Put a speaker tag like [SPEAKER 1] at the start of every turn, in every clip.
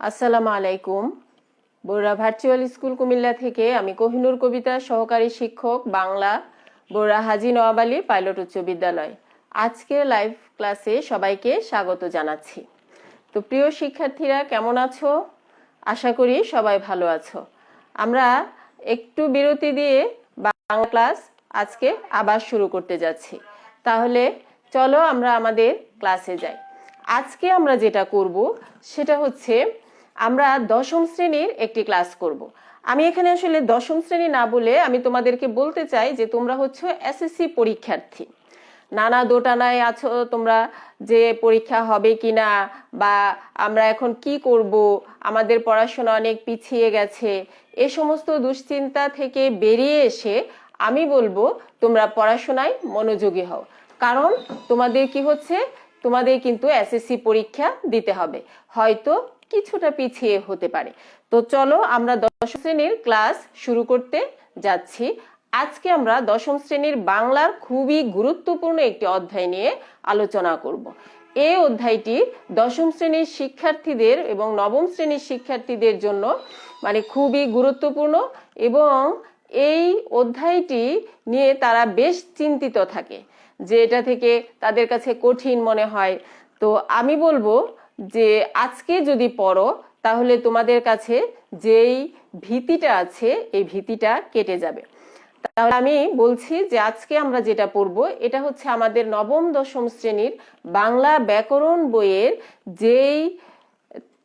[SPEAKER 1] আসসালামু আলাইকুম। Barua virtual school Comilla থেকে আমি কোহিনুর কবিতা, সহকারী শিক্ষক বাংলা, বড়ুয়া হাজী নওয়াব আলী পাইলট উচ্চ বিদ্যালয়। আজকে লাইভ ক্লাসে সবাইকে স্বাগত জানাচ্ছি। তো প্রিয় শিক্ষার্থীরা, কেমন আছো? আশা করি সবাই ভালো আছো। আমরা একটু বিরতি দিয়ে বাংলা ক্লাস আজকে আবার শুরু করতে যাচ্ছি। তাহলে চলো আমরা আমাদের ক্লাসে যাই। আজকে আমরা যেটা করব সেটা হচ্ছে আমরা দশম শ্রেণীর একটি ক্লাস করব। আমি এখানে আসলে দশম শ্রেণী না বলে আমি তোমাদেরকে বলতে চাই যে তোমরা হচ্ছে এসএসসি পরীক্ষার্থী। নানা দোটানায় আছো তোমরা, যে পরীক্ষা হবে কিনা বা আমরা এখন কি করব, আমাদের পড়াশোনা অনেক পিছিয়ে গেছে, এ সমস্ত দুশ্চিন্তা থেকে বেরিয়ে এসে আমি বলবো তোমরা পড়াশোনায় মনোযোগী হও। কারণ তোমাদের কি হচ্ছে, তোমাদের কিন্তু এসএসসি পরীক্ষা দিতে হবে, হয়তো কিছুটা পিছিয়ে হতে পারে। তো চলো আমরা দশম শ্রেণীর ক্লাস শুরু করতে যাচ্ছি। আজকে আমরা দশম শ্রেণীর বাংলার খুবই গুরুত্বপূর্ণ একটি অধ্যায় নিয়ে আলোচনা করব। এই অধ্যায়টি দশম শ্রেণীর শিক্ষার্থীদের এবং নবম শ্রেণীর শিক্ষার্থীদের জন্য খুবই গুরুত্বপূর্ণ, এবং এই অধ্যায়টি নিয়ে তারা বেশ চিন্তিত থাকে যে এটা থেকে তাদের কাছে কঠিন মনে হয়। তো আমি বলবো যে আজকে যদি পড়ো তাহলে তোমাদের কাছে যেই ভীতিটা আছে এই ভীতিটা কেটে যাবে। তাহলে আমি বলছি যে আজকে আমরা যেটা পড়বো এটা হচ্ছে আমাদের নবম দশম শ্রেণীর বাংলা ব্যাকরণ বইয়ের যেই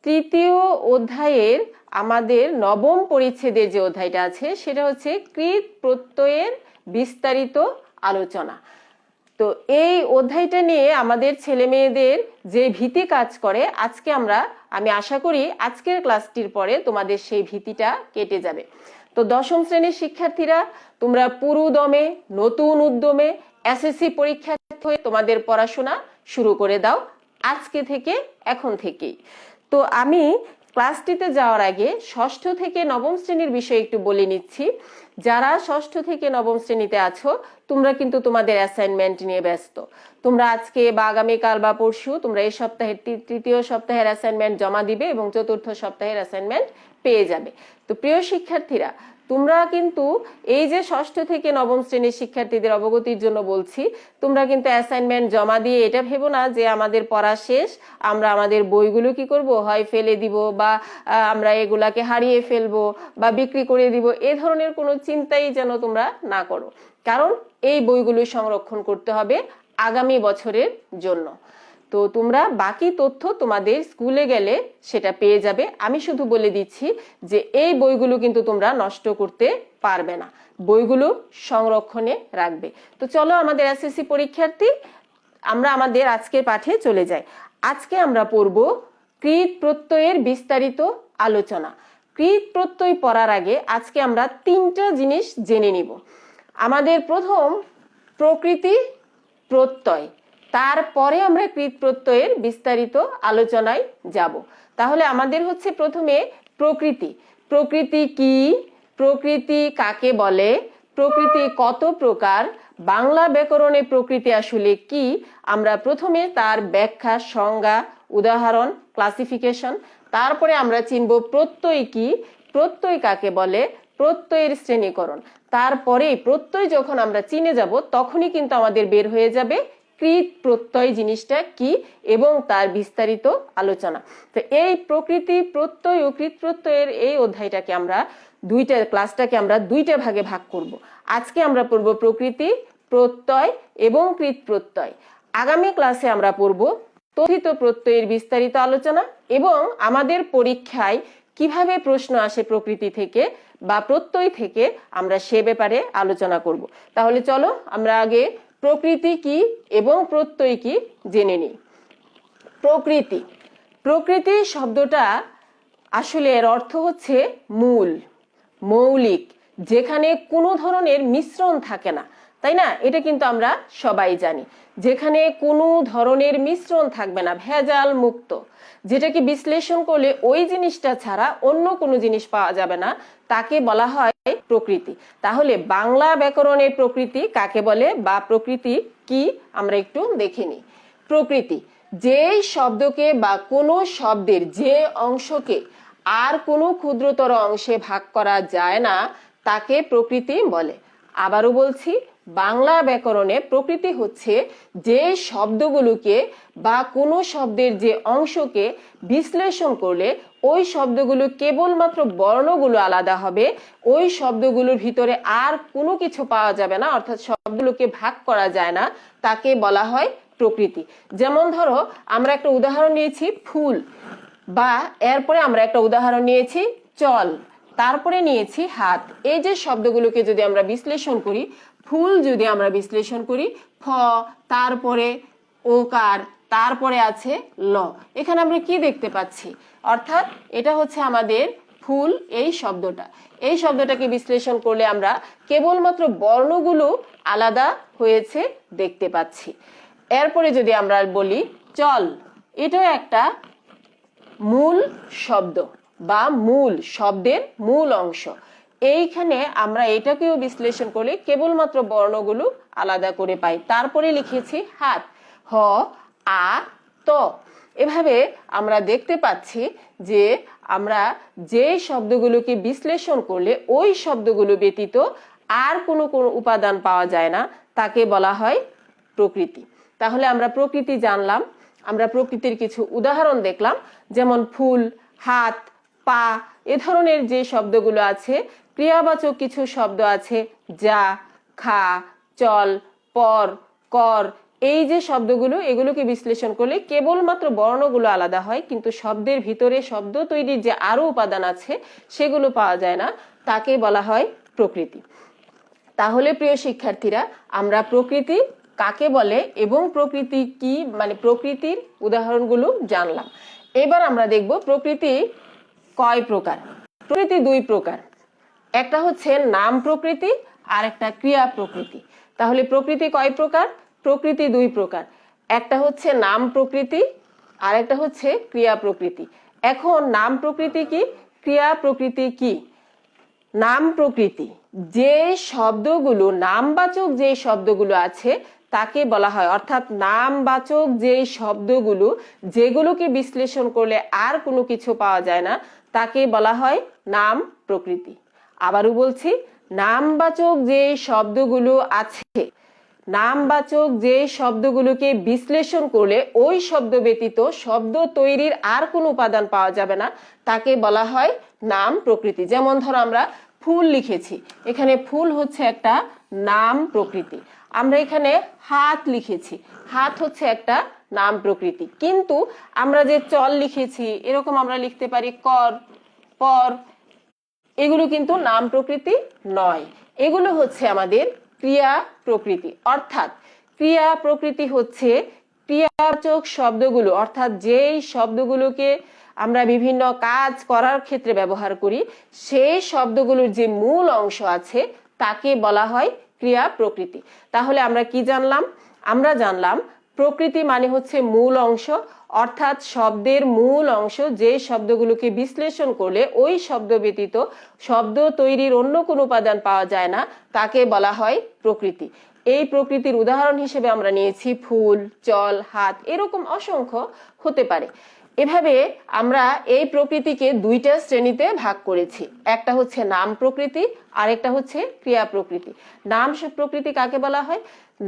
[SPEAKER 1] তৃতীয় অধ্যায়ের আমাদের নবম পরিচ্ছেদের যে অধ্যায়টা আছে সেটা হচ্ছে কৃত প্রত্যয়ের বিস্তারিত আলোচনা। তো এই অধ্যায়টা নিয়ে আমাদের ছেলে মেয়েদের যে ভীতি কাজ করে, আজকে আমি আশা করি আজকের ক্লাসটির পরে তোমাদের সেই ভীতিটা কেটে যাবে। তো দশম শ্রেণীর শিক্ষার্থীরা, তোমরা পুরো দমে নতুন উদ্যমে এসএসসি পরীক্ষা হয়ে তোমাদের পড়াশোনা শুরু করে দাও আজকে থেকে, এখন থেকেই। তো আমি ক্লাসটিতে যাওয়ার আগে ষষ্ঠ থেকে নবম শ্রেণীর বিষয়ে একটু বলে নিচ্ছি। যারা ষষ্ঠ থেকে নবম শ্রেণীতে আছো তোমরা কিন্তু তোমাদের অ্যাসাইনমেন্ট নিয়ে ব্যস্ত। তোমরা আজকে বা আগামীকাল বা পরশু তোমরা এই সপ্তাহের তৃতীয় সপ্তাহের অ্যাসাইনমেন্ট জমা দিবে এবং চতুর্থ সপ্তাহের অ্যাসাইনমেন্ট পেয়ে যাবে। তো প্রিয় শিক্ষার্থীরা, তোমরা কিন্তু এই যে ষষ্ঠ থেকে নবম শ্রেণীর শিক্ষার্থীদের অবগতির জন্য বলছি, তোমরা কিন্তু অ্যাসাইনমেন্ট জমা দিয়ে এটা ভেবো না যে আমাদের পড়া শেষ, আমরা আমাদের বইগুলো কি করব, হয় ফেলে দিব বা আমরা এগুলাকে হারিয়ে ফেলবো বা বিক্রি করে দিব, এ ধরনের কোনো চিন্তাই যেন তোমরা না করো। কারণ এই বইগুলো সংরক্ষণ করতে হবে আগামী বছরের জন্য। তো তোমরা বাকি তথ্য তোমাদের স্কুলে গেলে সেটা পেয়ে যাবে। আমি শুধু বলে দিচ্ছি যে এই বইগুলো কিন্তু তোমরা নষ্ট করতে পারবে না, বইগুলো সংরক্ষণে রাখবে। তো চলো আমাদের এসএসসি পরীক্ষার্থী, আমরা আমাদের আজকের পাঠে চলে যাই। আজকে আমরা পড়ব কৃত প্রত্যয়ের বিস্তারিত আলোচনা। কৃত প্রত্যয় পড়ার আগে আজকে আমরা তিনটা জিনিস জেনে নিব। আমাদের প্রথম প্রকৃতি প্রত্যয়, তারপরে আমরা কৃত প্রত্যয়ের বিস্তারিত আলোচনায় যাব। তাহলে আমাদের হচ্ছে প্রথমে প্রকৃতি। প্রকৃতি কি, প্রকৃতি কাকে বলে, প্রকৃতি কত প্রকার, বাংলা ব্যাকরণে প্রকৃতি আসলে কি, আমরা প্রথমে তার ব্যাখ্যা, সংজ্ঞা, উদাহরণ, ক্লাসিফিকেশন, তারপরে আমরা চিনব প্রত্যয় কি, প্রত্যয় কাকে বলে, প্রত্যয়ের শ্রেণীকরণ। তারপরে প্রত্যয় যখন আমরা চিনে যাব তখনই কিন্তু আমাদের বের হয়ে যাবে কৃত প্রত্যয় জিনিসটা কি এবং তার বিস্তারিত আলোচনা। তো এই প্রকৃতি প্রত্যয় ও কৃত প্রত্যয়ের এই অধ্যায়টাকে ক্লাসটাকে আমরা দুইটা ভাগে ভাগ করব। আজকে আমরা পড়ব প্রকৃতি প্রত্যয় এবং কৃত প্রত্যয়। আগামী ক্লাসে আমরা পড়ব তথিত প্রত্যয়ের বিস্তারিত আলোচনা এবং আমাদের পরীক্ষায় কিভাবে প্রশ্ন আসে প্রকৃতি থেকে বা প্রত্যয় থেকে আমরা সে ব্যাপারে আলোচনা করব। তাহলে চলো আমরা আগে প্রকৃতি কি এবং প্রত্যয় কি জেনে নিই। প্রকৃতি, প্রকৃতি শব্দটা আসলে এর অর্থ হচ্ছে মূল, মৌলিক, যেখানে কোনো ধরনের মিশ্রণ থাকে না, তাই না? এটা কিন্তু আমরা সবাই জানি, যেখানে কোনো ধরনের মিশ্রণ থাকবে না, ভেজাল মুক্ত, যেটাকে বিশ্লেষণ করলে ওই জিনিসটা ছাড়া অন্য কোনো জিনিস পাওয়া যাবে না, তাকে বলা হয় প্রকৃতি। তাহলে বাংলা ব্যাকরণে প্রকৃতি কাকে বলে বা প্রকৃতি কি আমরা একটু দেখে নিই। প্রকৃতি যে শব্দকে বা কোনো শব্দের যে অংশকে আর কোনো ক্ষুদ্রতর অংশে ভাগ করা যায় না তাকে প্রকৃতি বলে। আবারও বলছি, বাংলা ব্যাকরণে প্রকৃতি হচ্ছে যে শব্দগুলোকে বা কোনো শব্দের যে অংশকে বিশ্লেষণ করলে ওই শব্দগুলো কেবলমাত্র বর্ণগুলো আলাদা হবে, ওই শব্দগুলোর ভিতরে আর কোনো কিছু পাওয়া যাবে না, অর্থাৎ শব্দগুলোকে ভাগ করা যায় না, তাকে বলা হয় প্রকৃতি। যেমন ধরো, আমরা একটা উদাহরণ নিয়েছি ফুল, বা এরপরে আমরা একটা উদাহরণ নিয়েছি চল, তারপরে নিয়েছি হাত। এই যে শব্দগুলোকে যদি আমরা বিশ্লেষণ করি, ফুল যদি আমরা বিশ্লেষণ করি, ফ, তারপরে ওকার, তারপরে আছে ল, এখানে আমরা কি দেখতে পাচ্ছি? অর্থাৎ এটা হচ্ছে আমাদের ফুল এই শব্দটা। এই শব্দটাকে বিশ্লেষণ করলে আমরা কেবলমাত্র বর্ণগুলো আলাদা হয়েছে দেখতে পাচ্ছি। এরপরে যদি আমরা বলি চল, এটাও একটা মূল শব্দ বা মূল শব্দের মূল অংশ। এইখানে আমরা এটাকেও বিশ্লেষণ করলে কেবলমাত্র বর্ণগুলো আলাদা করে পাই। তারপরে লিখেছি হাত, হ, আ, ত। এভাবে আমরা দেখতে পাচ্ছি যে আমরা যে শব্দগুলোকে বিশ্লেষণ করলে ওই শব্দগুলো ব্যতীত আর কোনো উপাদান পাওয়া যায় না তাকে বলা হয় প্রকৃতি। তাহলে আমরা প্রকৃতি জানলাম, আমরা প্রকৃতির কিছু উদাহরণ দেখলাম, যেমন ফুল, হাত, পা, এ ধরনের যে শব্দগুলো আছে। ক্রিয়াবাচক কিছু শব্দ আছে, যা, খা, চল, পর, কর। এই যে শব্দগুলো, এগুলোকে বিশ্লেষণ করলে কেবলমাত্র বর্ণগুলো আলাদা হয়, কিন্তু শব্দের ভিতরে শব্দ তৈরির যে আরো উপাদান আছে সেগুলো পাওয়া যায় না, তাকে বলা হয় প্রকৃতি। তাহলে প্রিয় শিক্ষার্থীরা, আমরা প্রকৃতি কাকে বলে এবং প্রকৃতি কি, মানে প্রকৃতির উদাহরণগুলো জানলাম। এবার আমরা দেখব প্রকৃতি কয় প্রকার। প্রকৃতি দুই প্রকার, একটা হচ্ছে নাম প্রকৃতি আর একটা ক্রিয়া প্রকৃতি। তাহলে প্রকৃতি কয় প্রকার? প্রকৃতি দুই প্রকার, একটা হচ্ছে নাম প্রকৃতি আর একটা হচ্ছে ক্রিয়া প্রকৃতি। এখন নাম প্রকৃতি কি, ক্রিয়া প্রকৃতি কি? নাম প্রকৃতি যে শব্দগুলো, নামবাচক যে শব্দগুলো আছে তাকে বলা হয়, অর্থাৎ নামবাচক যে শব্দগুলো যেগুলোকে বিশ্লেষণ করলে আর কোনো কিছু পাওয়া যায় না তাকে বলা হয় নাম প্রকৃতি। আবারও বলছি, নামবাচক যে শব্দগুলো আছে, নামবাচক যে শব্দগুলোকে বিশ্লেষণ করলে ওই শব্দ ব্যতীত শব্দ তৈরির আর কোনো উপাদান পাওয়া যাবে না তাকে বলা হয় নাম প্রকৃতি। যেমন ধরো, আমরা ফুল লিখেছি, এখানে ফুল হচ্ছে একটা নাম প্রকৃতি। আমরা এখানে হাত লিখেছি, হাত হচ্ছে একটা নাম প্রকৃতি। কিন্তু আমরা যে চল লিখেছি, এরকম আমরা লিখতে পারি কর, পর, এগুলো কিন্তু নাম প্রকৃতি নয়, এগুলো হচ্ছে আমাদের ক্রিয়া প্রকৃতি। অর্থাৎ ক্রিয়া প্রকৃতি হচ্ছে ক্রিয়াবাচক শব্দগুলো, অর্থাৎ যেই শব্দগুলোকে আমরা বিভিন্ন কাজ করার ক্ষেত্রে ব্যবহার করি, সেই শব্দগুলোর যে মূল অংশ আছে তাকে বলা হয় ক্রিয়া প্রকৃতি। তাহলে আমরা কি জানলাম? আমরা জানলাম প্রকৃতি মানে হচ্ছে মূল অংশ, অর্থাৎ শব্দের মূল অংশ যে শব্দগুলোকে বিশ্লেষণ করলে ওই শব্দ ব্যতীত শব্দ তৈরির অন্য কোনো উপাদান পাওয়া যায় না তাকে বলা হয় প্রকৃতি। এই প্রকৃতির উদাহরণ হিসেবে আমরা নিয়েছি ফুল, চল, হাত, এরকম অসংখ্য হতে পারে। এভাবে আমরা এই প্রকৃতিকে দুইটা শ্রেণীতে ভাগ করেছি, একটা হচ্ছে নাম প্রকৃতি আর একটা হচ্ছে ক্রিয়া প্রকৃতি। নাম প্রকৃতি কাকে বলা হয়?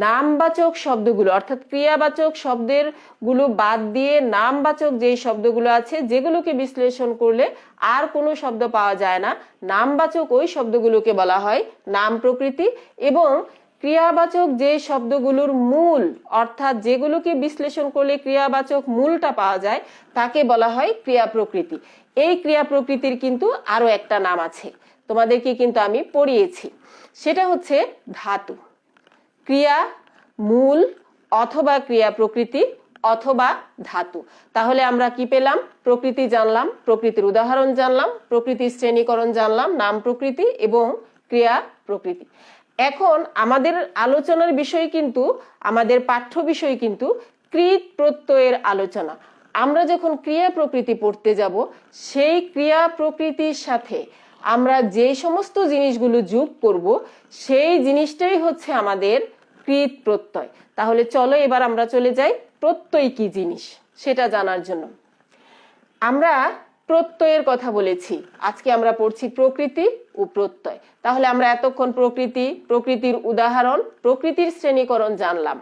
[SPEAKER 1] নামবাচক শব্দগুলো, অর্থাৎ ক্রিয়াবাচক শব্দের গুলো বাদ দিয়ে নামবাচক যে শব্দগুলো আছে যেগুলোকে বিশ্লেষণ করলে আর কোনো শব্দ পাওয়া যায় না, নামবাচক ওই শব্দগুলোকে বলা হয় নাম প্রকৃতি। এবং ক্রিয়াবাচক যে শব্দগুলোর মূল, অর্থাৎ যেগুলোকে বিশ্লেষণ করলে ক্রিয়াবাচক মূলটা পাওয়া যায় তাকে বলা হয় ক্রিয়া প্রকৃতি। এই ক্রিয়া প্রকৃতির কিন্তু আরো একটা নাম আছে, তোমাদেরকে কিন্তু আমি পড়িয়েছি, সেটা হচ্ছে ধাতু। ক্রিয়া, মূল অথবা ক্রিয়া প্রকৃতি অথবা ধাতু। তাহলে আমরা কি পেলাম? প্রকৃতি জানলাম, প্রকৃতির উদাহরণ জানলাম, প্রকৃতির শ্রেণীকরণ জানলাম, নাম প্রকৃতি এবং ক্রিয়া প্রকৃতি। এখন আমাদের আলোচনার বিষয় কিন্তু, আমাদের পাঠ্য বিষয় কিন্তু কৃত প্রত্যয়ের আলোচনা। আমরা যখন ক্রিয়া প্রকৃতি পড়তে যাব, সেই ক্রিয়া প্রকৃতির সাথে আমরা যে সমস্ত জিনিসগুলো যোগ করব সেই জিনিসটাই হচ্ছে আমাদের কৃত প্রত্যয়। তাহলে চলো এবার আমরা চলে যাই প্রত্যয় কি জিনিস সেটা জানার জন্য। আমরা প্রত্যয়ের কথা বলেছি, আজকে আমরা পড়ছি প্রকৃতি ও প্রত্যয়। তাহলে আমরা এতক্ষণ প্রকৃতির উদাহরণ, প্রকৃতির শ্রেণীকরণ জানলাম।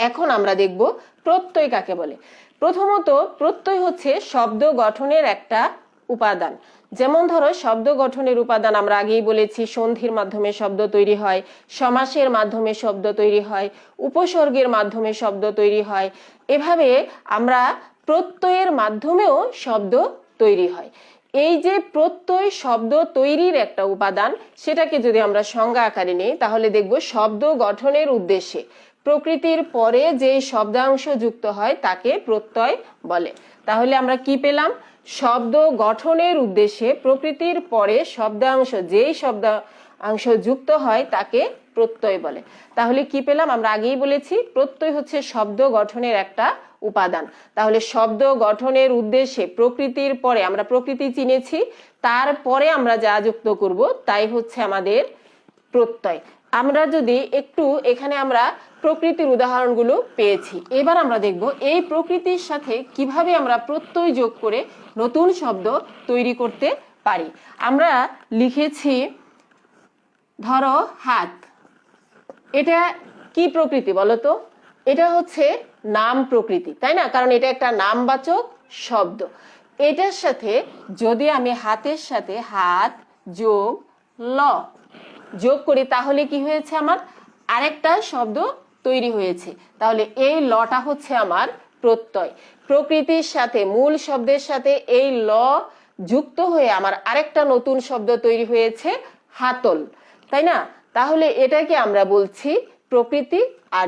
[SPEAKER 1] এখন আমরা দেখব প্রত্যয় কাকে বলে। প্রথমত প্রত্যয় হচ্ছে শব্দ গঠনের একটা উপাদান। যেমন ধরো শব্দ গঠনের উপাদান আমরা আগেই বলেছি, সন্ধির মাধ্যমে শব্দ তৈরি হয়, সমাসের মাধ্যমে শব্দ তৈরি হয়, উপসর্গের মাধ্যমে শব্দ তৈরি হয়। এভাবে আমরা প্রত্যয়ের মাধ্যমেও শব্দ তৈরি হয়। এই যে প্রত্যয় শব্দ তৈরির একটা উপাদান, সেটাকে যদি আমরা সংজ্ঞা আকারে নিই তাহলে দেখব শব্দ গঠনের উদ্দেশ্যে প্রকৃতির পরে যে শব্দাংশ যুক্ত হয় তাকে প্রত্যয় বলে। তাহলে আমরা কি পেলাম? শব্দ গঠনের উদ্দেশ্যে প্রকৃতির পরে শব্দাংশ, যেই শব্দাংশ যুক্ত হয় তাকে প্রত্যয় বলে। তাহলে কি পেলাম? আমরা আগেই বলেছি প্রত্যয় হচ্ছে শব্দ গঠনের একটা উপাদান। তাহলে শব্দ গঠনের উদ্দেশ্যে প্রকৃতির পরে, আমরা প্রকৃতি চিনেছি, তারপরে আমরা যা যুক্ত করব তাই হচ্ছে আমাদের প্রত্যয়। আমরা যদি একটু এখানে আমরা প্রকৃতির উদাহরণগুলো পেয়েছি, এবার আমরা দেখব এই প্রকৃতির সাথে কিভাবে আমরা প্রত্যয় যোগ করে নতুন শব্দ তৈরি করতে পারি। আমরা লিখেছি ধরো হাত, এটা কি প্রকৃতি বলো তো? এটা হচ্ছে নাম প্রকৃতি, তাই না? কারণ এটা একটা নামবাচক শব্দ। এটার সাথে যদি আমি হাতের সাথে হাত যোগ ল যোগ করি তাহলে কি হয়েছে? আমার আরেকটা শব্দ তৈরি হয়েছে। তাহলে এই লটা হচ্ছে আমার প্রত্যয়। প্রকৃতির সাথে, মূল শব্দের সাথে এই ল যুক্ত হয়ে আমার আরেকটা নতুন শব্দ তৈরি হয়েছে হাতল, তাই না? তাহলে এটাকে আমরা বলছি প্রকৃতি। আর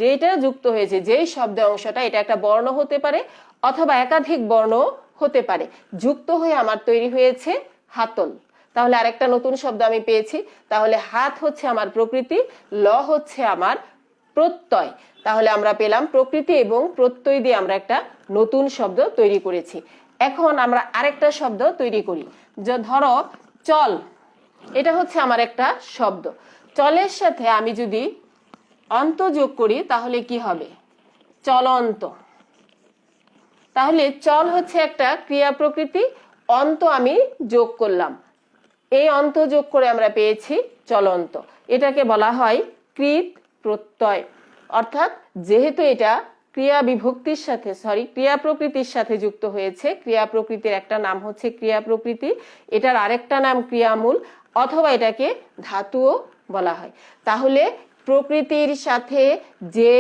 [SPEAKER 1] যেটা যুক্ত হয়েছে, যেই শব্দ অংশটা, এটা একটা বর্ণ হতে পারে অথবা একাধিক বর্ণ হতে পারে, যুক্ত হয়ে আমার তৈরি হয়েছে হাতল। তাহলে আরেকটা নতুন শব্দ আমি পেয়েছি। তাহলে হাত হচ্ছে আমার প্রকৃতি, ল হচ্ছে আমার প্রত্যয়। তাহলে আমরা পেলাম প্রকৃতি এবং প্রত্যয় দিয়ে আমরা একটা নতুন শব্দ তৈরি করেছি। এখন আমরা আরেকটা শব্দ তৈরি করি। যে ধরো চল, এটা হচ্ছে আমার একটা শব্দ। চলের সাথে আমি যদি অন্ত যোগ করি তাহলে কি হবে? চলন্ত। তাহলে চল হচ্ছে একটা ক্রিয়া প্রকৃতি, অন্ত আমি যোগ করলাম, এই অন্ত যোগ করে আমরা পেয়েছি চলন্ত। এটাকে বলা হয় কৃত প্রত্যয়। অর্থাৎ যেহেতু এটা ক্রিয়া প্রকৃতির সাথে যুক্ত হয়েছে, ক্রিয়া প্রকৃতির একটা নাম হচ্ছে ক্রিয়া প্রকৃতি, এটার আরেকটা নাম ক্রিয়ামূল, অথবা এটাকে ধাতুও বলা হয়। তাহলে প্রকৃতির সাথে যে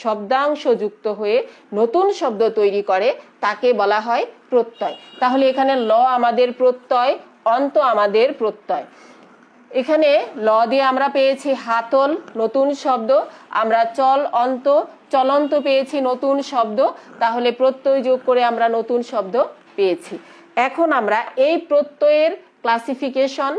[SPEAKER 1] শব্দাংশ যুক্ত হয়ে নতুন শব্দ তৈরি করে তাকে বলা হয় প্রত্যয়। তাহলে এখানে ল আমাদের প্রত্যয়, অন্ত আমাদের প্রত্যয়। এখানে ল দিয়ে আমরা পেয়েছি হাতল, নতুন শব্দ। আমরা চল অন্ত, চলন্ত পেয়েছি নতুন শব্দ। তাহলে প্রত্যয় যোগ করে আমরা নতুন শব্দ পেয়েছি। এখন আমরা এই প্রত্যয়ের ক্লাসিফিকেশন,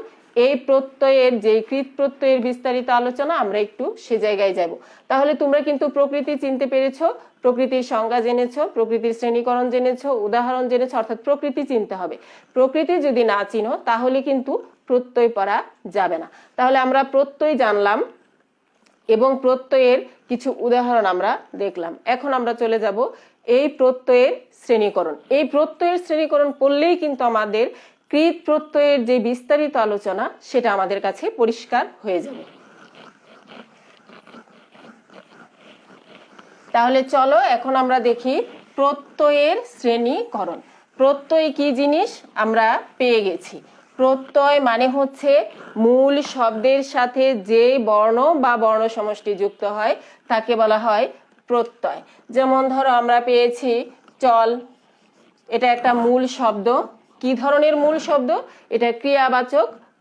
[SPEAKER 1] এই প্রত্যয়ের যে কৃত প্রত্যয়ের বিস্তারিত আলোচনা আমরা একটু সে জায়গায় যাব। তাহলে তোমরা কিন্তু প্রকৃতি চিনতে পেরেছো, প্রকৃতির সংজ্ঞা জেনেছো, প্রকৃতির শ্রেণীকরণ জেনেছো, উদাহরণ জেনেছো। অর্থাৎ প্রকৃতি চিনতে হবে। প্রকৃতি যদি না চিনো তাহলে কিন্তু প্রত্যয় পড়া যাবে না। তাহলে আমরা প্রত্যয় জানলাম এবং প্রত্যয়ের কিছু উদাহরণ আমরা দেখলাম। এখন আমরা চলে যাব এই প্রত্যয়ের শ্রেণীকরণ। এই প্রত্যয়ের শ্রেণীকরণ পড়লেই কিন্তু আমাদের কৃত প্রত্যয়ের যে বিস্তারিত আলোচনা সেটা আমাদের কাছে পরিষ্কার হয়ে যাবে। তাহলে চলো এখন আমরা দেখি প্রত্যয়ের শ্রেণীকরণ। প্রত্যয় কি জিনিস আমরা পেয়ে গেছি। প্রত্যয় মানে হচ্ছে মূল শব্দের সাথে যে বর্ণ বা বর্ণ সমষ্টি যুক্ত হয় তাকে বলা হয় প্রত্যয়। যেমন ধরো আমরা পেয়েছি চল, এটা একটা মূল শব্দ। কি ধরনের মূল শব্দ? এটা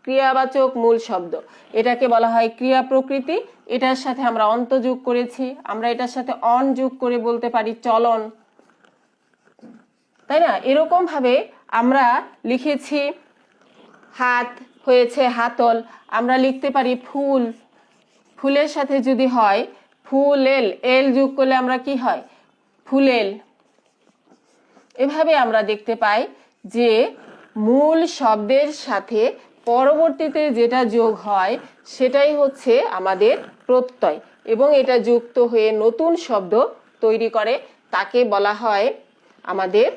[SPEAKER 1] ক্রিয়াবাচক মূল শব্দ। এটাকে বলা হয় ক্রিয়া প্রকৃতি। এটার সাথে আমরা অন্ত যোগ করেছি, আমরা এটার সাথে অন যোগ করে বলতে পারি চলন, তাই না? এরকম ভাবে আমরা লিখেছি হাত হয়েছে হাতল, আমরা লিখতে পারি ফুল, ফুলের সাথে যদি হয় ফুলেল, এল যোগ করলে আমরা কি হয়? ফুলেল। এভাবে আমরা দেখতে পাই যে মূল শব্দের সাথে পরবর্তীতে যেটা যোগ হয় সেটাই হচ্ছে আমাদের প্রত্যয়, এবং এটা যুক্ত হয়ে নতুন শব্দ তৈরি করে, তাকে বলা হয়, আমাদের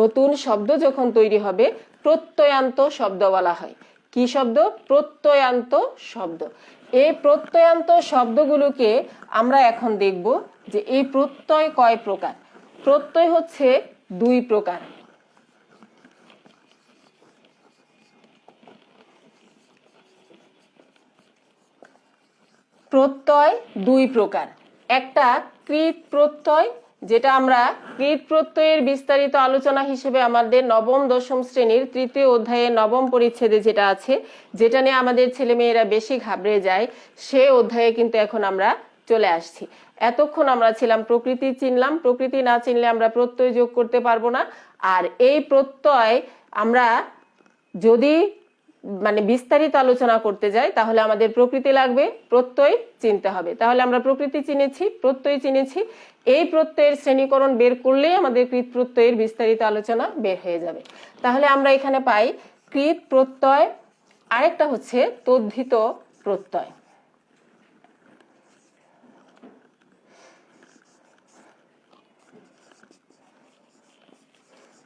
[SPEAKER 1] নতুন শব্দ যখন তৈরি হবে প্রত্যয়ান্ত শব্দ বলা হয়। কি শব্দ? প্রত্যয়ান্ত শব্দ। এই প্রত্যয়ান্ত শব্দগুলোকে আমরা এখন দেখব যে এই প্রত্যয় কয় প্রকার। প্রত্যয় হচ্ছে দুই প্রকার। প্রত্যয় দুই প্রকার। একটা কৃত প্রত্যয়, যেটা আমরা কৃত প্রত্যয়ের বিস্তারিত আলোচনা হিসেবে আমাদের নবম দশম শ্রেণীর তৃতীয় অধ্যায়ে নবম পরিচ্ছেদে যেটা আছে, যেটা নিয়ে আমাদের ছেলেমেয়েরা বেশি ঘাবড়ে যায়, সে অধ্যায়ে কিন্তু এখন আমরা চলে আসছি। এতক্ষণ আমরা ছিলাম প্রকৃতি চিনলাম, প্রকৃতি না চিনলে আমরা প্রত্যয় যোগ করতে পারবো না। আর এই প্রত্যয় আমরা যদি বিস্তারিত আলোচনা করতে যাই তাহলে আমাদের প্রকৃতি লাগবে, প্রত্যয় চিনতে হবে। তাহলে আমরা প্রকৃতি চিনেছি, প্রত্যয় চিনেছি, এই প্রত্যয়ের শ্রেণীকরণ বের করলেই আমাদের কৃত প্রত্যয়ের বিস্তারিত আলোচনা বের হয়ে যাবে। তাহলে আমরা এখানে পাই কৃত প্রত্যয়, আরেকটা হচ্ছে তদ্ধিত প্রত্যয়।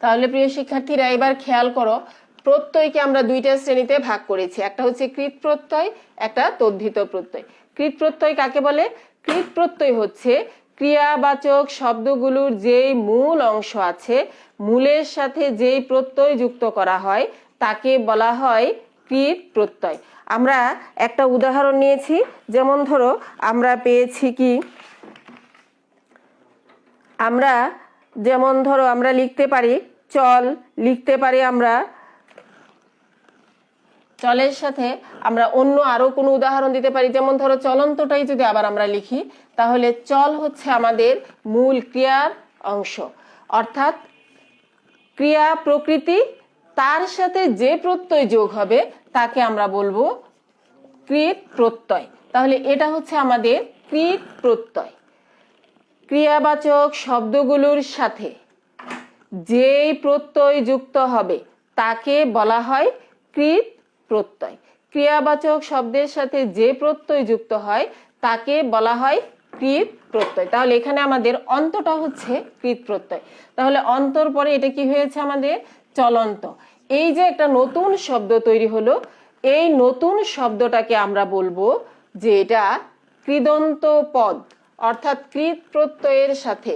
[SPEAKER 1] তাহলে প্রিয় শিক্ষার্থীরা এবার খেয়াল করো, প্রত্যয়কে আমরা দুইটা শ্রেণীতে ভাগ করেছি, একটা হচ্ছে কৃত প্রত্যয়, একটা তদ্ধিত প্রত্যয়। কৃত প্রত্যয় কাকে বলে? কৃত প্রত্যয় হচ্ছে ক্রিয়াবাচক শব্দগুলোর যেই মূল অংশ আছে, মূলের সাথে যেই প্রত্যয় যুক্ত করা হয় তাকে বলা হয় কৃত প্রত্যয়। আমরা একটা উদাহরণ নিয়েছি, যেমন ধরো আমরা পেয়েছি কি, আমরা লিখতে পারি চল, লিখতে পারি আমরা চলের সাথে আমরা অন্য আরো কোনো উদাহরণ দিতে পারি, যেমন ধরো চলন্তটাই যদি আবার আমরা লিখি, তাহলে চল হচ্ছে আমাদের মূল ক্রিয়ার অংশ, অর্থাৎ ক্রিয়া প্রকৃতি, তার সাথে যে প্রত্যয় যোগ হবে তাকে আমরা বলবো কৃত প্রত্যয়। তাহলে এটা হচ্ছে আমাদের কৃত প্রত্যয়। ক্রিয়াবাচক শব্দগুলোর সাথে যেই প্রত্যয় যুক্ত হবে তাকে বলা হয় কৃত প্রত্যয়। ক্রিয়াবাচক শব্দের সাথে যে প্রত্যয় যুক্ত হয় তাকে বলা হয় কৃত প্রত্যয়। তাহলে এখানে আমাদের অন্তটা হচ্ছে কৃত প্রত্যয়। তাহলে অন্তর পরে এটা কি হয়েছে আমাদের? চলন্ত। এই যে একটা নতুন শব্দ তৈরি হলো, এই নতুন শব্দটাকে আমরা বলবো যে এটা কৃদন্ত পদ, অর্থাৎ কৃত প্রত্যয়ের সাথে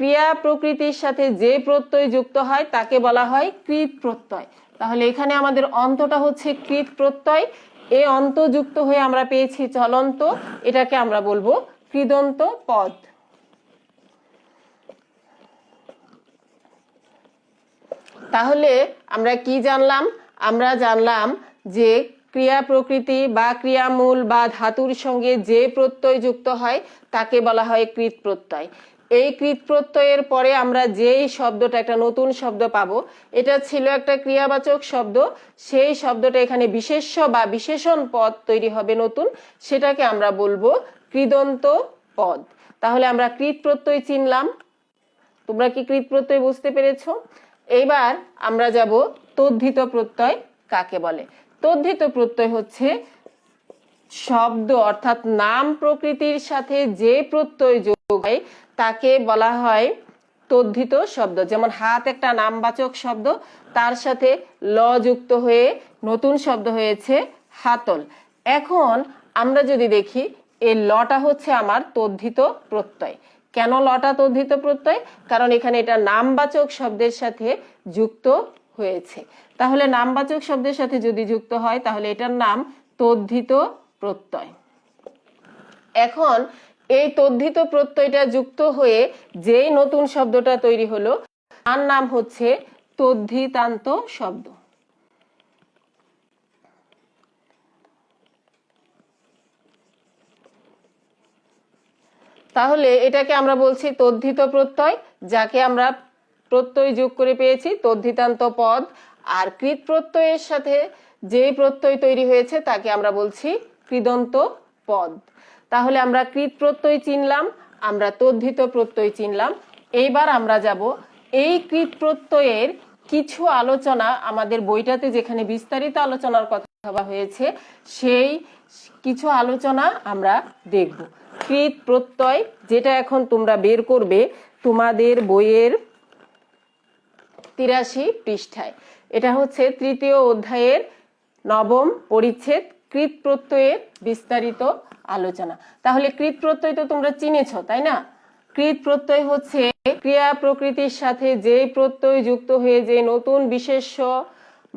[SPEAKER 1] ক্রিয়া প্রকৃতির সাথে যে প্রত্যয় যুক্ত হয় তাকে বলা হয় কৃত প্রত্যয়। তাহলে এখানে আমাদের অন্তটা হচ্ছে কৃত প্রত্যয়, এই অন্ত যুক্ত হয়ে আমরা পেয়েছি চলন্ত, এটাকে আমরা বলবো কৃদন্ত পদ। তাহলে আমরা কি জানলাম? আমরা জানলাম যে ক্রিয়া প্রকৃতি বা ক্রিয়ামূল বা ধাতুর সঙ্গে যে প্রত্যয় যুক্ত হয় তাকে বলা হয় কৃত প্রত্যয়। এই কৃত প্রত্যয়ের পরে আমরা যেই শব্দটা, একটা নতুন শব্দ পাবো, এটা ছিল একটা ক্রিয়াবাচক শব্দ, সেই শব্দটা এখানে বিশেষ্য বা বিশেষণ পদ তৈরি হবে নতুন, সেটাকে আমরা বলবো কৃদন্ত পদ। তাহলে আমরা কৃত প্রত্যয় চিনলাম। তোমরা কি কৃত প্রত্যয় বুঝতে পেরেছো? এইবার আমরা যাব তদ্ধিত প্রত্যয় কাকে বলে। তদ্ধিত প্রত্যয় হচ্ছে শব্দ অর্থাৎ নাম প্রকৃতির সাথে যে প্রত্যয় যোগ হয় তাকে বলা হয় তদ্ধিত শব্দ। যেমন হাত একটা নামবাচক শব্দ, তার সাথে ল যুক্ত হয়ে নতুন শব্দ হয়েছে হাতল। এখন আমরা যদি দেখি এই লটা হচ্ছে আমার তদ্ধিত প্রত্যয়। কেন লটা তদ্ধিত প্রত্যয়? কারণ এখানে এটা নামবাচক শব্দের সাথে যুক্ত হয়েছে। তাহলে নামবাচক শব্দের সাথে যদি যুক্ত হয় তাহলে এটার নাম তদ্ধিত প্রত্যয়। এখন এই তদ্ধিত প্রত্যয়টা যুক্ত হয়ে যেই নতুন শব্দটা তৈরি হলো তার নাম হচ্ছে তদ্ধিতান্ত শব্দ। তাহলে এটাকে আমরা বলছি তদ্ধিত প্রত্যয়, যাকে আমরা প্রত্যয় যোগ করে পেয়েছি তদ্ধিতান্ত পদ। আর কৃত প্রত্যয়ের সাথে যে প্রত্যয় তৈরি হয়েছে তাকে আমরা বলছি কৃদন্ত পদ। তাহলে আমরা কৃত প্রত্যয় চিনলাম, আমরা তদ্ধিত প্রত্যয় চিনলাম। এইবার আমরা যাব এই কৃত প্রত্যয়ের কিছু আলোচনা আমাদের বইটাতে যেখানে বিস্তারিত আলোচনার কথা বলা হয়েছে সেই কিছু আলোচনা আমরা দেখব। কৃত প্রত্যয় যেটা এখন তোমরা বের করবে তোমাদের বইয়ের 83 পৃষ্ঠায়, এটা হচ্ছে তৃতীয় অধ্যায়ের 9ম পরিচ্ছেদ কৃত প্রত্যয়ের বিস্তারিত আলোচনা। তাহলে কৃত প্রত্যয় তো তোমরা চিনেছো, তাই না? কৃত প্রত্যয় হচ্ছে ক্রিয়া প্রকৃতির সাথে যে প্রত্যয় যুক্ত হয়ে যে নতুন বিশেষ্য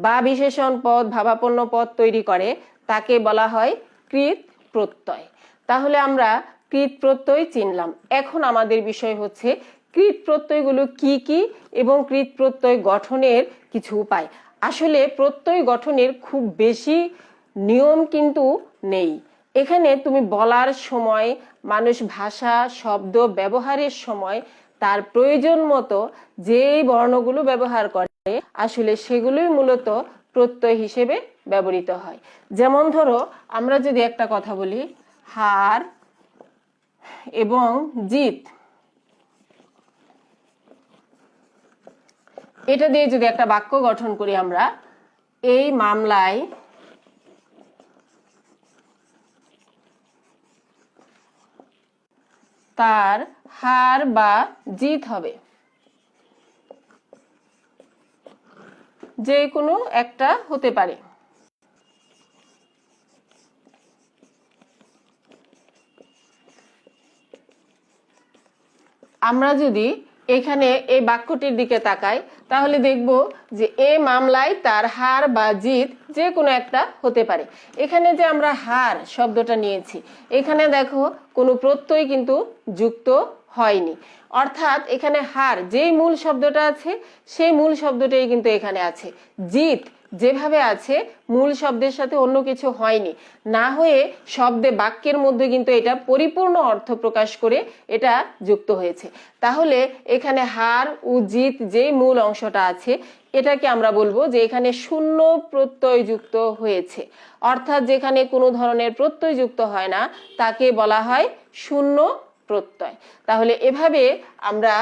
[SPEAKER 1] বা বিশেষণ পদ ভাবাপন্ন পদ তৈরি করে তাকে বলা হয় কৃত প্রত্যয়। তাহলে আমরা কৃত প্রত্যয় চিনলাম। এখন আমাদের বিষয় হচ্ছে কৃত প্রত্যয়গুলো কি কি এবং কৃত প্রত্যয় গঠনের কিছু উপায়। আসলে প্রত্যয় গঠনের খুব বেশি নিয়ম কিন্তু নেই। এখানে তুমি বলার সময়, মানুষ ভাষা শব্দ ব্যবহারের সময় তার প্রয়োজন মতো যেই বর্ণগুলো ব্যবহার করে আসলে সেগুলোই মূলত প্রত্যয় হিসেবে ব্যবহৃত হয়। যেমন ধরো আমরা যদি একটা কথা বলি হার এবং জিত, এটা দিয়ে যদি একটা বাক্য গঠন করি আমরা, এই মামলায় তার হার বা জিত হবে, যে কোনো একটা হতে পারে। আমরা যদি এখানে এই বাক্যটির দিকে তাকাই তাহলে দেখব যে এই মামলায় তার হার বা জিত যে কোনো একটা হতে পারে। এখানে যে আমরা হার শব্দটা নিয়েছি, এখানে দেখো কোনো প্রত্যয় কিন্তু যুক্ত হয়নি, অর্থাৎ এখানে হার যেই মূল শব্দটা আছে সেই মূল শব্দটাই কিন্তু এখানে আছে। জিত যেভাবে আছে মূল শব্দের সাথে অন্য কিছু হয়নি, না হয়ে শব্দে বাক্যের মধ্যে কিন্তু এটা পরিপূর্ণ অর্থ প্রকাশ করে এটা যুক্ত হয়েছে। তাহলে এখানে হার ও জিত যেই মূল অংশটা আছে এটাকে আমরা বলবো যে এখানে শূন্য প্রত্যয় যুক্ত হয়েছে, অর্থাৎ যেখানে কোনো ধরনের প্রত্যয় যুক্ত হয় না তাকে বলা হয় শূন্য প্রত্যয়। তাহলে এভাবে আমরা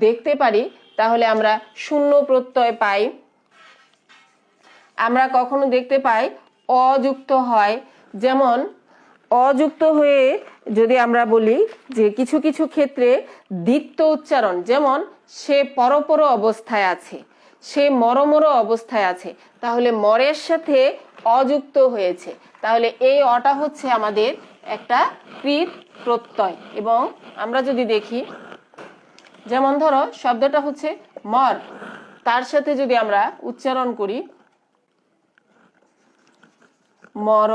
[SPEAKER 1] দেখতে পারি। তাহলে আমরা শূন্য প্রত্যয় পাই। আমরা কখনো দেখতে পাই অযুক্ত হয়, যেমন অযুক্ত হয়ে যদি আমরা বলি যে কিছু কিছু ক্ষেত্রে দ্বিত্ব উচ্চারণ, যেমন সে পরপর অবস্থায় আছে, সে মরমর অবস্থায় আছে, তাহলে মরের সাথে অযুক্ত হয়েছে, তাহলে এই অটা হচ্ছে আমাদের একটা কৃত প্রত্যয়। এবং আমরা যদি দেখি, যেমন ধরো শব্দটা হচ্ছে মর, তার সাথে যদি আমরা উচ্চারণ করি মর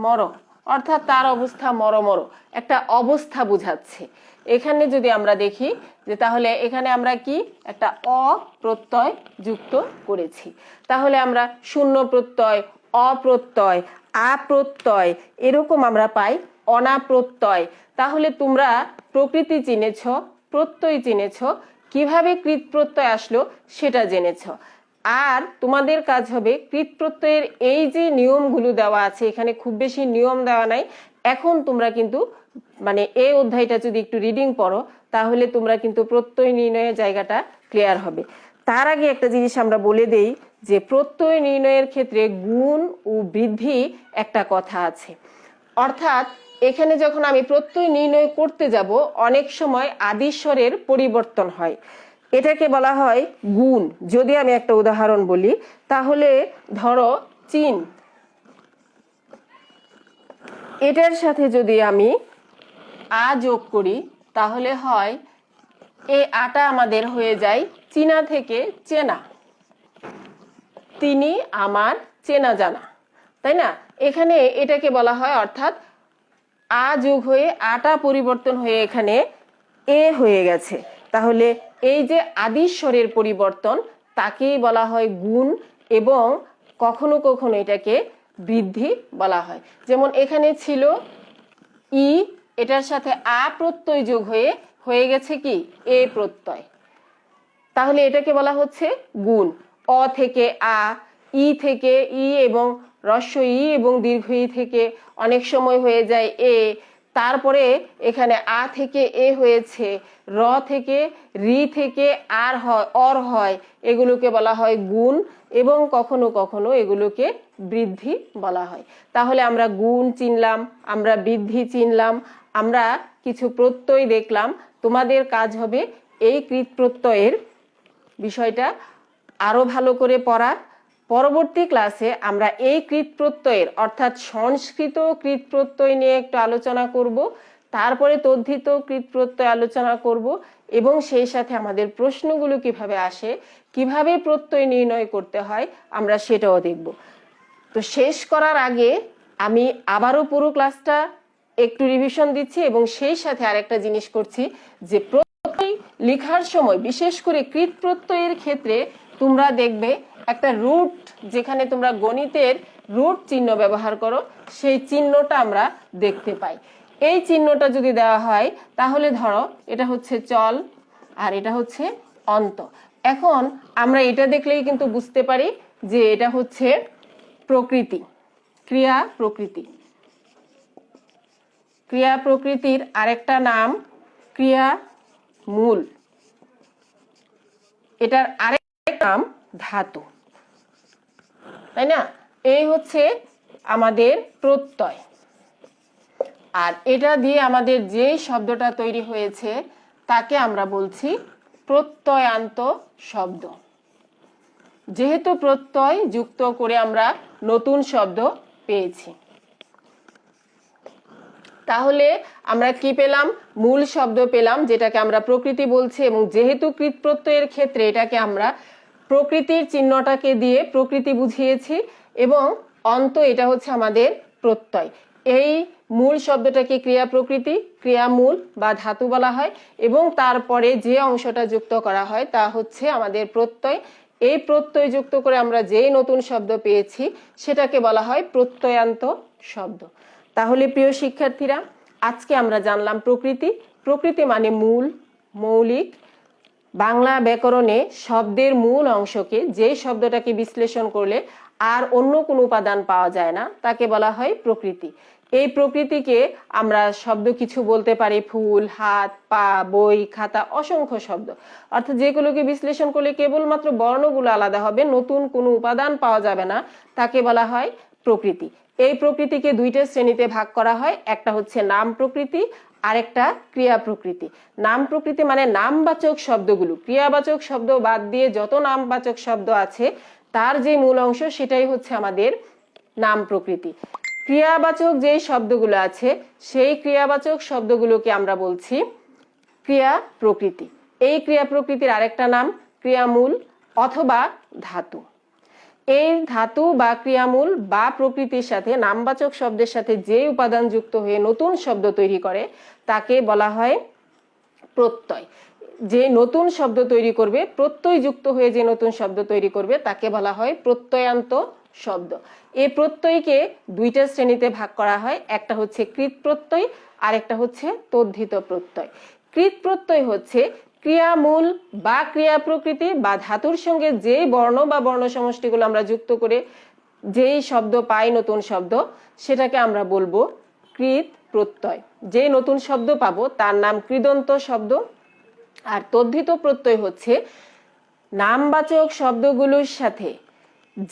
[SPEAKER 1] মর, অর্থাৎ তার অবস্থা মরমর, একটা অবস্থা বুঝাচ্ছে। এখানে যদি আমরা দেখি যে তাহলে এখানে আমরা কি একটা অপ্রত্যয় যুক্ত করেছি, তাহলে আমরা শূন্য প্রত্যয়, অপ্রত্যয়, আপ্রত্যয় এরকম আমরা পাই, অনাপ্রত্যয়। তাহলে তোমরা প্রকৃতি চিনেছ, প্রত্যয় চিনেছ, কিভাবে কৃত প্রত্যয় আসলো সেটা জেনেছ। আর তোমাদের কাজ হবে কৃত প্রত্যয়ের এই যে নিয়মগুলো দেওয়া আছে, এখানে খুব বেশি নিয়ম দেওয়া নাই। এখন তোমরা কিন্তু মানে এই অধ্যায়টা যদি একটু রিডিং পড়ো তাহলে তোমরা কিন্তু প্রত্যয় নির্ণয়ের জায়গাটা ক্লিয়ার হবে। তার আগে একটা জিনিস আমরা বলে দেই যে প্রত্যয় নির্ণয়ের ক্ষেত্রে গুণ ও বৃদ্ধি একটা কথা আছে, অর্থাৎ এখানে যখন আমি প্রত্যয় নির্ণয় করতে যাব অনেক সময় আদিস্বরের পরিবর্তন হয়, এটাকে বলা হয় গুণ। যদি আমি একটা উদাহরণ বলি তাহলে ধরো চীন, এটার সাথে যদি আমি আ যোগ করি তাহলে হয় এই আটা আমাদের হয়ে যায় চীনা থেকে চেনা, তিনি আমার চেনা জানা, তাই না? এখানে এটাকে বলা হয়, অর্থাৎ আ যোগ হয়ে আটা পরিবর্তন হয়ে এখানে এ হয়ে গেছে। তাহলে এই যে আদিস্বরের পরিবর্তন তাকেই বলা হয় গুণ, এবং কখনো কখনো এটাকে বৃদ্ধি বলা হয়। যেমন এখানে ছিল ই, এটার সাথে আ প্রত্যয় যোগ হয়ে হয়ে গেছে কি এ প্রত্যয়, তাহলে এটাকে বলা হচ্ছে গুণ। অ থেকে আ, ই থেকে ই এবং হ্রস্ব ই এবং দীর্ঘ ই থেকে অনেক সময় হয়ে যায় এ, তারপরে এখানে আ থেকে এ হয়েছে, র থেকে রি থেকে আর হয়, অর হয়, এগুলোকে বলা হয় গুণ, এবং কখনো কখনো এগুলোকে বৃদ্ধি বলা হয়। তাহলে আমরা গুণ চিনলাম, আমরা বৃদ্ধি চিনলাম, আমরা কিছু প্রত্যয় দেখলাম। তোমাদের কাজ হবে এই কৃত প্রত্যয়ের বিষয়টা আরো ভালো করে পড়া। পরবর্তী ক্লাসে আমরা এই কৃত প্রত্যয়ের অর্থাৎ সংস্কৃত কৃত প্রত্যয় নিয়ে একটু আলোচনা করব, তারপরে তদ্ধিত কৃত প্রত্যয় আলোচনা করব, এবং সেই সাথে আমাদের প্রশ্নগুলো কিভাবে আসে, কিভাবে প্রত্যয় নির্ণয় করতে হয়, আমরা সেটাও দেখব। তো শেষ করার আগে আমি আবারও পুরো ক্লাসটা একটু রিভিশন দিচ্ছি, এবং সেই সাথে আরেকটা জিনিস করছি যে প্রত্যয় লেখার সময় বিশেষ করে কৃত প্রত্যয়ের ক্ষেত্রে তোমরা দেখবে একটা রুট, যেখানে তোমরা গণিতের রুট চিহ্ন ব্যবহার করো, সেই চিহ্নটা আমরা দেখতে পাই। এই চিহ্নটা যদি দেওয়া হয় তাহলে ধরো এটা হচ্ছে চল আর এটা হচ্ছে অন্ত। এখন আমরা এটা দেখলেই কিন্তু বুঝতে পারি যে এটা হচ্ছে প্রকৃতি, ক্রিয়া প্রকৃতি। ক্রিয়া প্রকৃতির আরেকটা নাম ক্রিয়া মূল, এটার আরেকটা নাম ধাতু, তাই না? এই হচ্ছে আমাদের প্রত্যয়। আর এটা দিয়ে আমাদের যে শব্দটা তৈরি হয়েছে তাকে আমরা বলছি প্রত্যয়ান্ত শব্দ। যেহেতু প্রত্যয় যুক্ত করে আমরা নতুন শব্দ পেয়েছি, তাহলে আমরা কি পেলাম? মূল শব্দ পেলাম, যেটাকে আমরা প্রকৃতি বলছি, এবং যেহেতু কৃত প্রত্যয়ের ক্ষেত্রে এটাকে আমরা প্রকৃতির চিহ্নটাকে দিয়ে প্রকৃতি বুঝিয়েছি, এবং অন্ত এটা হচ্ছে আমাদের প্রত্যয়। এই মূল শব্দটাকে ক্রিয়া প্রকৃতি, ক্রিয়া মূল বা ধাতু বলা হয়, এবং তারপরে যে অংশটা যুক্ত করা হয় তা হচ্ছে আমাদের প্রত্যয়। এই প্রত্যয় যুক্ত করে আমরা যেই নতুন শব্দ পেয়েছি সেটাকে বলা হয় প্রত্যয়ান্ত শব্দ। তাহলে প্রিয় শিক্ষার্থীরা, আজকে আমরা জানলাম প্রকৃতি। প্রকৃতি মানে মূল, মৌলিক। বাংলা ব্যাকরণে শব্দের মূল অংশকে, যে শব্দটাকে বিশ্লেষণ করলে আর অন্য কোনো উপাদান পাওয়া যায় না, তাকে বলা হয় প্রকৃতি। এই প্রকৃতিকে আমরা শব্দ কিছু বলতে পারি, ফুল, হাত, পা, বই, খাতা, অসংখ্য শব্দ। অর্থাৎ যেগুলোকে বিশ্লেষণ করলে কেবলমাত্র বর্ণগুলো আলাদা হবে, নতুন কোনো উপাদান পাওয়া যাবে না, তাকে বলা হয় প্রকৃতি। এই প্রকৃতিকে দুইটা শ্রেণীতে ভাগ করা হয়, একটা হচ্ছে নাম প্রকৃতি, আরেকটা ক্রিয়া প্রকৃতি। নাম প্রকৃতি মানে নামবাচক শব্দগুলো, ক্রিয়াবাচক শব্দ বাদ দিয়ে যত নামবাচক শব্দ আছে তার যে মূল অংশ সেটাই হচ্ছে আমাদের নাম প্রকৃতি। ক্রিয়াবাচক যে শব্দগুলো আছে সেই ক্রিয়াবাচক শব্দগুলোকে আমরা বলছি ক্রিয়া প্রকৃতি। এই ক্রিয়া প্রকৃতির আরেকটা নাম ক্রিয়ামূল অথবা ধাতু। এই ধাতু বা ক্রিয়ামূল বা প্রকৃতির সাথে নামবাচক শব্দের সাথে যে উপাদান যুক্ত হয়ে নতুন শব্দ তৈরি করে তাকে বলা হয় প্রত্যয়। যে নতুন শব্দ তৈরি করবে, প্রত্যয় যুক্ত হয়ে যে নতুন শব্দ তৈরি করবে তাকে বলা হয় প্রত্যয়ান্ত শব্দ। এই প্রত্যয়কে দুইটা শ্রেণীতে ভাগ করা হয়, একটা হচ্ছে কৃত প্রত্যয় আর একটা হচ্ছে তদ্ধিত প্রত্যয়। কৃত প্রত্যয় হচ্ছে ক্রিয়ামূল বা ক্রিয়া প্রকৃতি বা ধাতুর সঙ্গে যে বর্ণ বা বর্ণ সমষ্টিগুলো আমরা যুক্ত করে যেই শব্দ পাই, নতুন শব্দ, সেটাকে আমরা বলবো কৃত প্রত্যয়। যে নতুন শব্দ পাবো তার নাম কৃদন্ত শব্দ। আর তদ্ধিত প্রত্যয় হচ্ছে নামবাচক শব্দগুলোর সাথে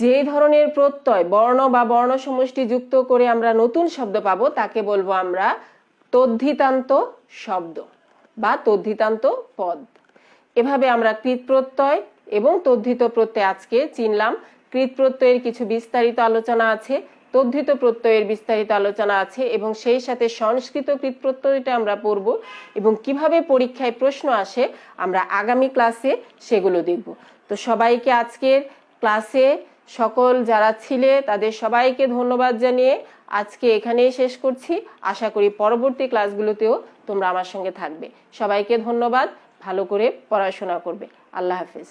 [SPEAKER 1] যে ধরনের প্রত্যয়, বর্ণ বা বর্ণ সমষ্টি যুক্ত করে আমরা নতুন শব্দ পাবো তাকে বলবো আমরা তদ্ধিতান্ত শব্দ বা তদ্ধিতান্ত পদ। এভাবে আমরা কৃত প্রত্যয় এবং তদ্ধিত প্রত্যয় আজকে চিনলাম। কৃত প্রত্যয়ের কিছু বিস্তারিত আলোচনা আছে, তদ্ধিত প্রত্যয়ের বিস্তারিত আলোচনা আছে, এবং সেই সাথে সংস্কৃত কৃত প্রত্যয়টা আমরা পড়ব, এবং কিভাবে পরীক্ষায় প্রশ্ন আসে আমরা আগামী ক্লাসে সেগুলো দেখব। তো সবাইকে আজকের ক্লাসে সকল যারা ছিলে তাদের সবাইকে ধন্যবাদ জানিয়ে আজকে এখানেই শেষ করছি। আশা করি পরবর্তী ক্লাসগুলোতেও তোমরা আমার সঙ্গে থাকবে। সবাইকে ধন্যবাদ, ভালো করে পড়াশোনা করবে। আল্লাহ হাফেজ।